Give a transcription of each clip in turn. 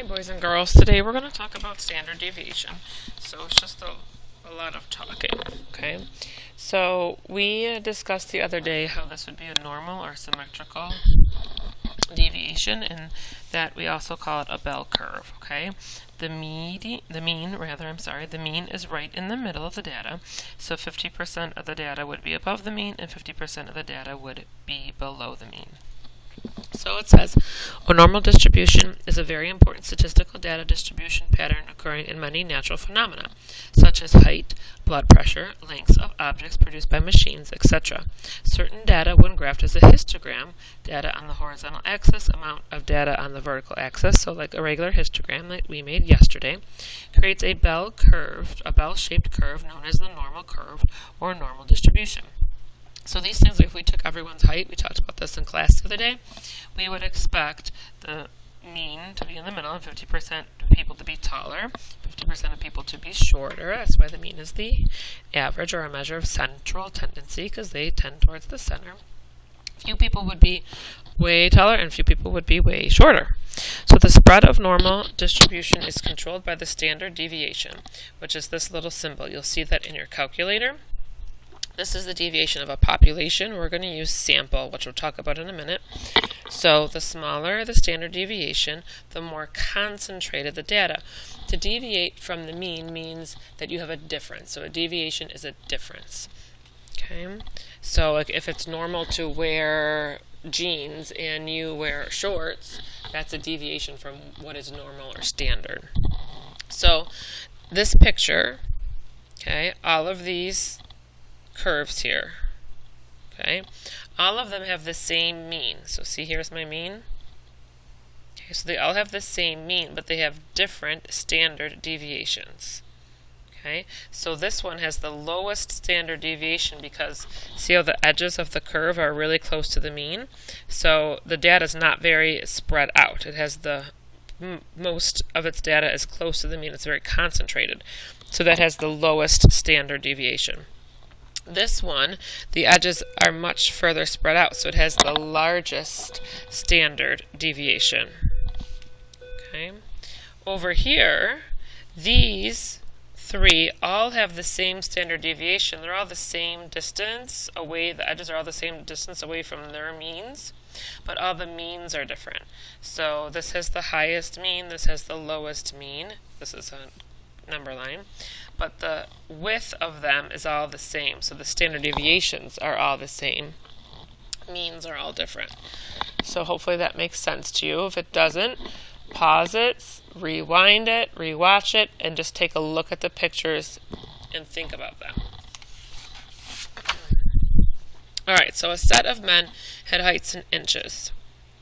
Hi boys and girls, today we're going to talk about standard deviation. So it's just a lot of talking, okay? So we discussed the other day how this would be a normal or symmetrical deviation, and that we also call it a bell curve, okay? The mean is right in the middle of the data, so 50% of the data would be above the mean and 50% of the data would be below the mean. So it says, a normal distribution is a very important statistical data distribution pattern occurring in many natural phenomena, such as height, blood pressure, lengths of objects produced by machines, etc. Certain data, when graphed as a histogram, data on the horizontal axis, amount of data on the vertical axis, so like a regular histogram that we made yesterday, creates a bell-shaped curve known as the normal curve or normal distribution. So these things, if we took everyone's height, we talked about this in class the other day, we would expect the mean to be in the middle and 50% of people to be taller, 50% of people to be shorter. That's why the mean is the average or a measure of central tendency, because they tend towards the center. Few people would be way taller and few people would be way shorter. So the spread of normal distribution is controlled by the standard deviation, which is this little symbol. You'll see that in your calculator. This is the deviation of a population. We're going to use sample, which we'll talk about in a minute. So the smaller the standard deviation, the more concentrated the data. To deviate from the mean means that you have a difference. So a deviation is a difference. Okay. So like if it's normal to wear jeans and you wear shorts, that's a deviation from what is normal or standard. So this picture, okay, all of these curves here, okay, all of them have the same mean. So see, here's my mean. Okay, so they all have the same mean, but they have different standard deviations. Okay, so this one has the lowest standard deviation because see how the edges of the curve are really close to the mean? So the data is not very spread out. It has most of its data is close to the mean. It's very concentrated. So that has the lowest standard deviation. This one, the edges are much further spread out, so it has the largest standard deviation. Okay. Over here, these three all have the same standard deviation. They're all the same distance away. The edges are all the same distance away from their means, but all the means are different. So this has the highest mean, this has the lowest mean. This is a number line, but the width of them is all the same, so the standard deviations are all the same. Means are all different. So hopefully that makes sense to you. If it doesn't, pause it, rewind it, rewatch it, and just take a look at the pictures and think about them. Alright, so a set of men had heights in inches.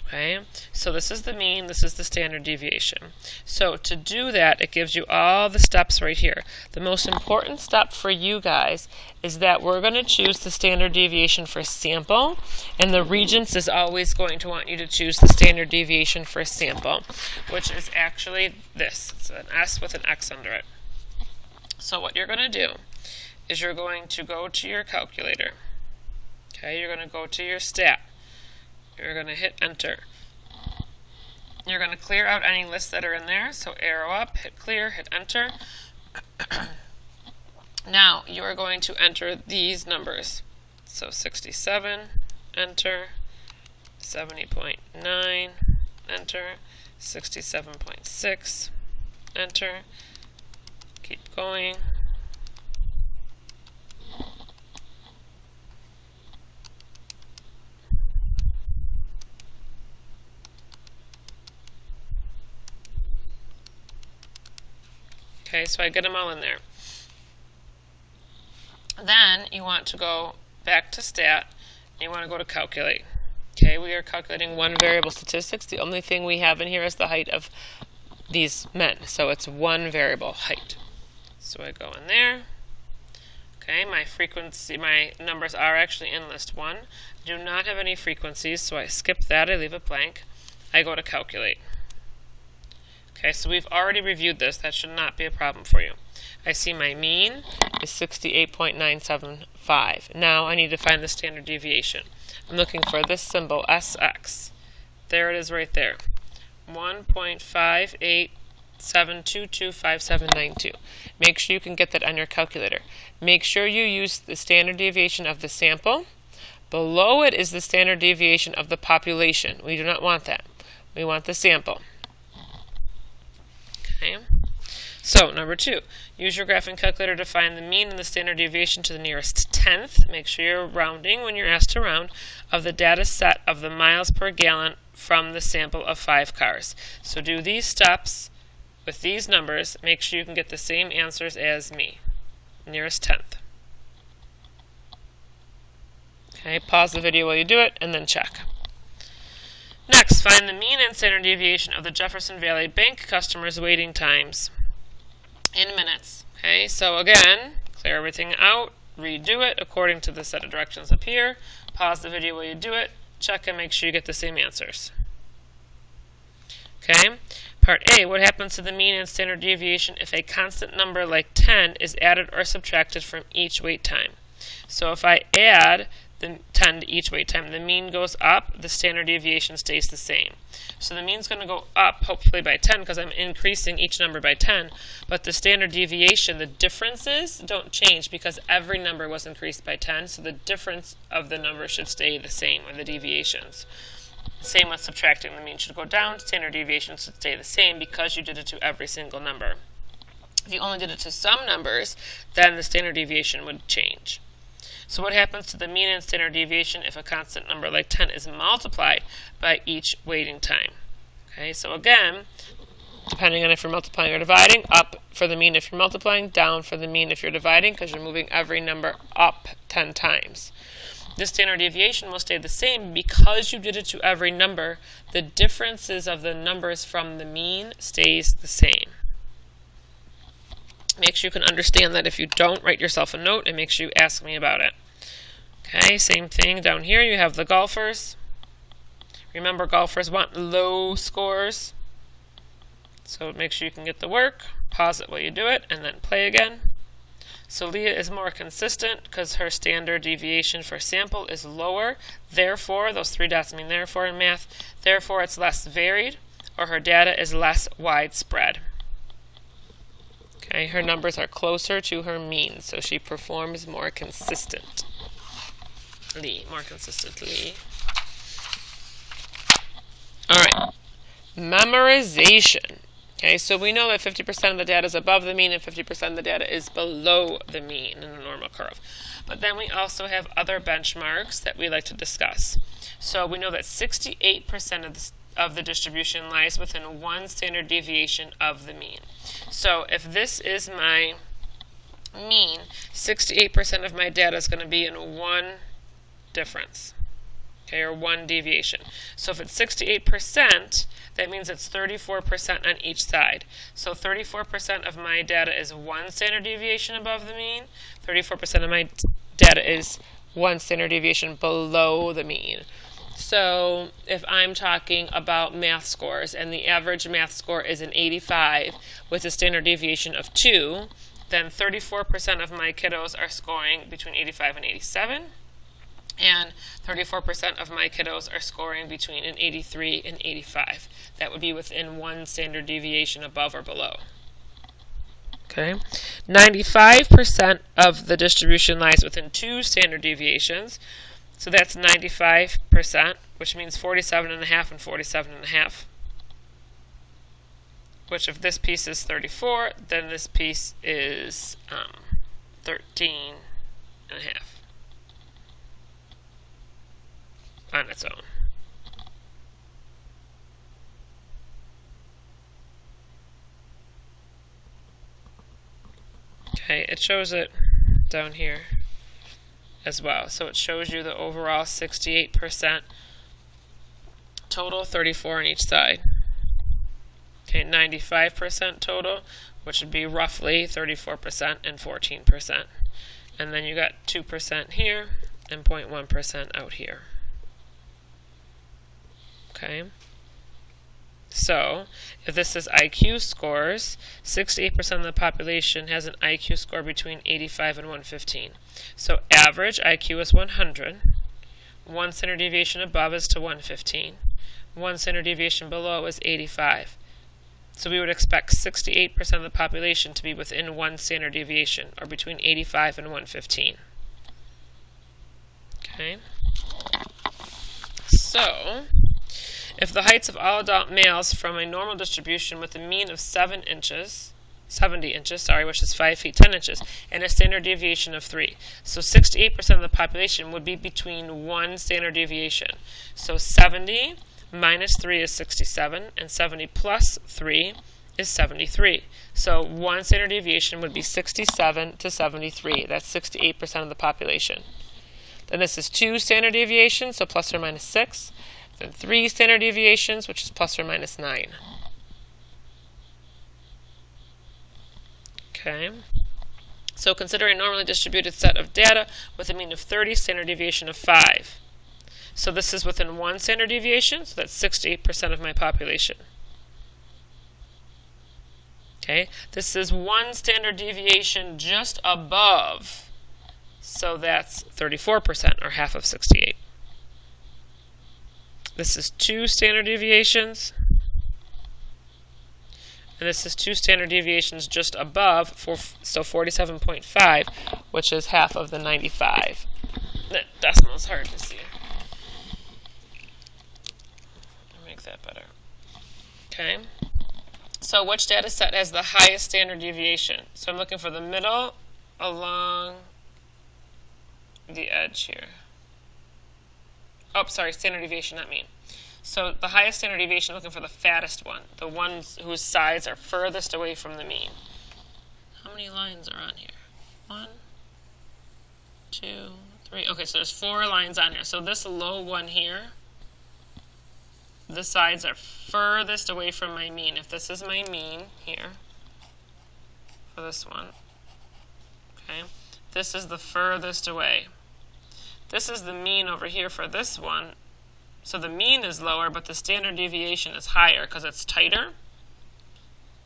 Okay, so this is the mean, this is the standard deviation. So to do that, it gives you all the steps right here. The most important step for you guys is that we're going to choose the standard deviation for sample, and the Regents is always going to want you to choose the standard deviation for sample, which is actually this. It's an S with an X under it. So what you're going to do is you're going to go to your calculator. Okay, you're going to go to your stat. You're going to hit enter. You're going to clear out any lists that are in there. So arrow up, hit clear, hit enter. Now you are going to enter these numbers. So 67, enter. 70.9, enter. 67.6, enter. Keep going. Okay, so I get them all in there. Then you want to go back to stat, and you want to go to calculate. Okay, we are calculating one variable statistics. The only thing we have in here is the height of these men. So it's one variable, height. So I go in there. Okay, my numbers are actually in list 1. I do not have any frequencies, so I skip that, I leave it blank. I go to calculate. Okay, so we've already reviewed this. That should not be a problem for you. I see my mean is 68.975. Now I need to find the standard deviation. I'm looking for this symbol, SX. There it is right there. 1.58722572. Make sure you can get that on your calculator. Make sure you use the standard deviation of the sample. Below it is the standard deviation of the population. We do not want that. We want the sample. Okay. So, number 2, use your graphing calculator to find the mean and the standard deviation to the nearest tenth. Make sure you're rounding when you're asked to round of the data set of the miles per gallon from the sample of 5 cars. So do these steps with these numbers. Make sure you can get the same answers as me. Nearest tenth. Okay, pause the video while you do it and then check. Next, find the mean and standard deviation of the Jefferson Valley Bank customers' waiting times in minutes. Okay, so again, clear everything out, redo it according to the set of directions up here, pause the video while you do it, check and make sure you get the same answers. Okay, part A, what happens to the mean and standard deviation if a constant number like 10 is added or subtracted from each wait time? So if I add the 10 to each wait time, the mean goes up, the standard deviation stays the same. So the mean's going to go up, hopefully by 10, because I'm increasing each number by 10, but the standard deviation, the differences, don't change because every number was increased by 10, so the difference of the numbers should stay the same, or the deviations. Same with subtracting, the mean should go down, standard deviation should stay the same because you did it to every single number. If you only did it to some numbers, then the standard deviation would change. So what happens to the mean and standard deviation if a constant number like 10 is multiplied by each waiting time? Okay, so again, depending on if you're multiplying or dividing, up for the mean if you're multiplying, down for the mean if you're dividing, because you're moving every number up 10 times. This standard deviation will stay the same because you did it to every number. The differences of the numbers from the mean stays the same. Make sure you can understand that. If you don't, write yourself a note and make sure you ask me about it. Okay, same thing down here. You have the golfers. Remember, golfers want low scores. So make sure you can get the work. Pause it while you do it and then play again. So Leah is more consistent because her standard deviation for sample is lower. Therefore, those 3 dots mean therefore in math. Therefore, it's less varied, or her data is less widespread. Okay, her numbers are closer to her mean, so she performs more consistently. Alright, memorization. Okay, so we know that 50% of the data is above the mean and 50% of the data is below the mean in a normal curve. But then we also have other benchmarks that we like to discuss. So we know that 68% of the distribution lies within 1 standard deviation of the mean. So if this is my mean, 68% of my data is going to be in 1 difference, okay, or 1 deviation. So if it's 68%, that means it's 34% on each side. So 34% of my data is 1 standard deviation above the mean, 34% of my data is 1 standard deviation below the mean. So if I'm talking about math scores and the average math score is an 85 with a standard deviation of 2, then 34% of my kiddos are scoring between 85 and 87, and 34% of my kiddos are scoring between an 83 and 85. That would be within 1 standard deviation above or below. Okay, 95% of the distribution lies within 2 standard deviations. So that's 95%, which means 47.5 and 47.5. Which if this piece is 34, then this piece is 13.5 on its own. Okay, it shows it down here as well. So it shows you the overall 68% total, 34 on each side. Okay, 95% total, which would be roughly 34% and 14%. And then you got 2% here and 0.1% out here. Okay. So, if this is IQ scores, 68% of the population has an IQ score between 85 and 115. So, average IQ is 100. 1 standard deviation above is to 115. 1 standard deviation below is 85. So we would expect 68% of the population to be within 1 standard deviation, or between 85 and 115. Okay. So, if the heights of all adult males from a normal distribution with a mean of 70 inches, which is 5 feet 10 inches, and a standard deviation of 3. So 68% of the population would be between 1 standard deviation. So 70 minus 3 is 67, and 70 plus 3 is 73. So 1 standard deviation would be 67 to 73. That's 68% of the population. Then this is 2 standard deviations, so plus or minus 6. Then 3 standard deviations, which is plus or minus 9. Okay. So consider a normally distributed set of data with a mean of 30, standard deviation of 5. So this is within 1 standard deviation, so that's 68% of my population. Okay. This is 1 standard deviation just above, so that's 34%, or half of 68. This is 2 standard deviations, and this is 2 standard deviations just above, so 47.5, which is half of the 95. That decimal is hard to see. Make that better. Okay. So which data set has the highest standard deviation? So I'm looking for the middle along the edge here. Oh, sorry, standard deviation, not mean. So the highest standard deviation, looking for the fattest one, the ones whose sides are furthest away from the mean. How many lines are on here? 1, 2, 3. Okay, so there's 4 lines on here. So this low one here, the sides are furthest away from my mean. If this is my mean here, for this one, okay, this is the furthest away. This is the mean over here for this one. So the mean is lower, but the standard deviation is higher because it's tighter.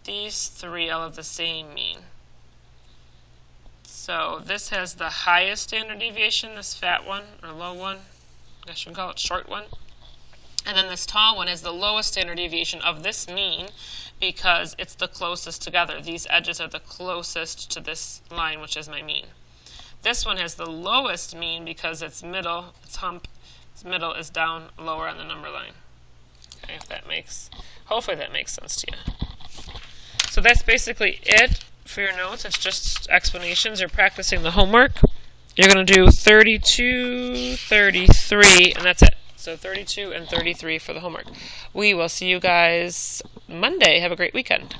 These 3 all have the same mean. So this has the highest standard deviation, this fat one, or low one. I guess you can call it short one. And then this tall one is the lowest standard deviation of this mean because it's the closest together. These edges are the closest to this line, which is my mean. This one has the lowest mean because its middle, its hump, its middle is down lower on the number line. Okay, hopefully that makes sense to you. So that's basically it for your notes. It's just explanations. You're practicing the homework. You're going to do 32, 33, and that's it. So 32 and 33 for the homework. We will see you guys Monday. Have a great weekend.